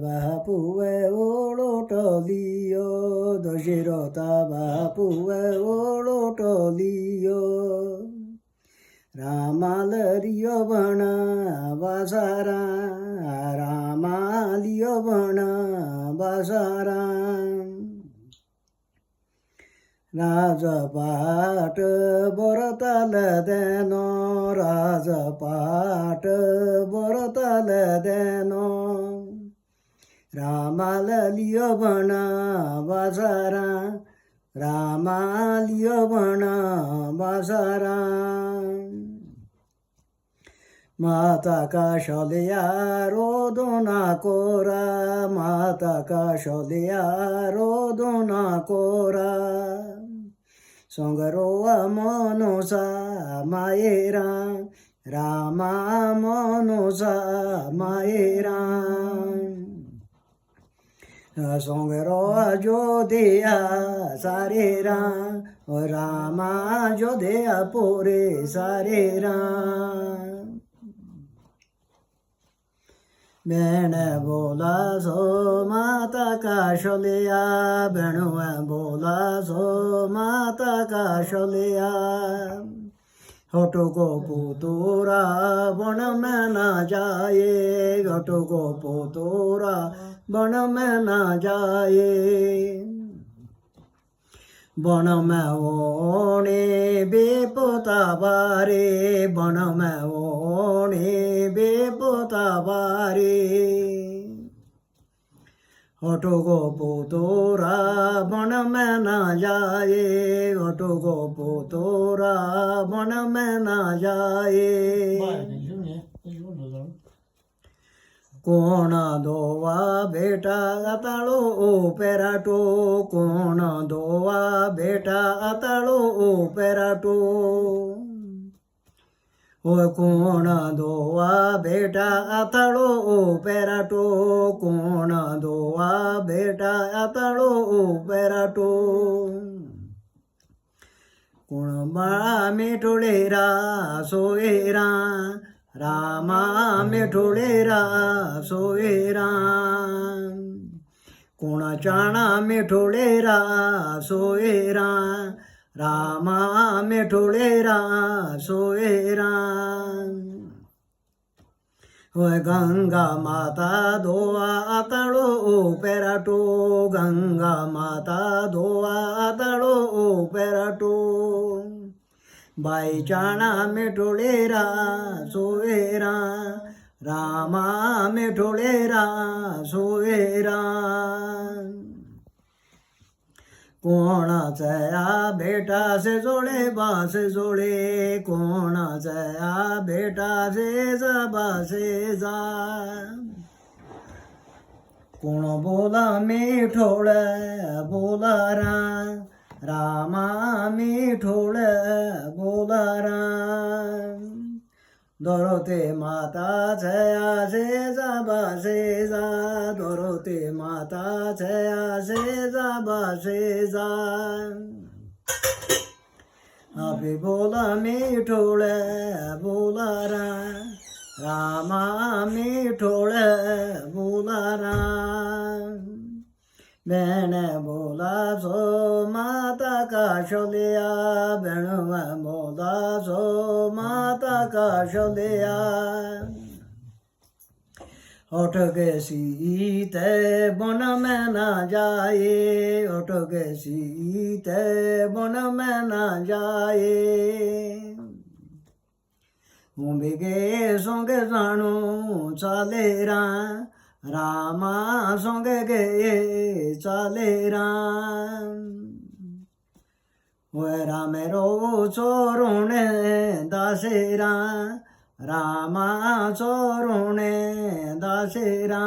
বাপুয়ে ওড়টলিও দশরথা বাপুয়ে ওড়টলিও রামালিও বনা বাসারা রামালিও বনা বাসারা রাজপাট বরতাল দেন রাজপাট বরতাল দেন রামালিও বনা বাসারা রামালিও বনা বাসারা মাতা কাশলিয়া রোদনা কোরা মাতা কাশলিয়া রোদনা কোরা সঙ্গরোয়া মনসা মায়েরা রামা মনসা মায়েরা সঙ্গরোয়া যোধিয়া সারেরা রামা যোধিয়া পোরে সারেরা বেণ বোলা সো মাতা কাশলিয়া বেণুয়া বোলা সো মাতা কাশলিয়া হটুকো পুতুরা বন में ना जाए হটুকো পুতুরা বন में ना जाए বন में ওনে বেপোতা বারে বন में ওনে বেপোতা বারে হটুকো পুতুরা বন में ना जाए হটুকো পুতুরা বন में ना जाए কোণ দোয়া বেটা আতাড়ো ও পেরাটো কোণ দোয়া বেটা আতাড়ো ও পেরাটো ও কোণ দোয়া বেটা আতাড়ো ও পেরাটো কোণ দোয়া বেটা আতাড়ো ও পেরাটো কোণ বাড়া মেঠোড়েরা সোয়েরা রামা মেঠোড়েরা সোয়েরা কোণ চাণা মেঠোড়েরা সোয়েরা রামা মেঠোড়েরা সোয়েরা গঙ্গা মাতা ধোয়া আতাড়ো ও পেরাটো গঙ্গা মাতা ধোয়া আতাড়ো ও পেরাটো বাই চাণা মেঠোড়েরা সোয়েরা রামা মেঠোড়েরা সোয়েরা कोणाचा बेटा से जोडे बासे जोडे कोणाचा बेटा से जा बासे जा कोण बोला मिठोळ बोला रामा मिठोळ बोला दरोते माता छया से जा बासे जा दरोते माता छया से जा बासे जा अभी बोला मिठोळ बोला रामा मिठोळ बोला बेण बोला सो माता काशलिया बेणुआ बोला सो माता काशलिया उठ के सीते बन में ना जाए उठ के सीते बन में ना जाए उम्बिके संगे जाणू चालेरा रामा संगे गे चालेरा रामेरो चोरुणे दासेरा रामा चोरुणे दासेरा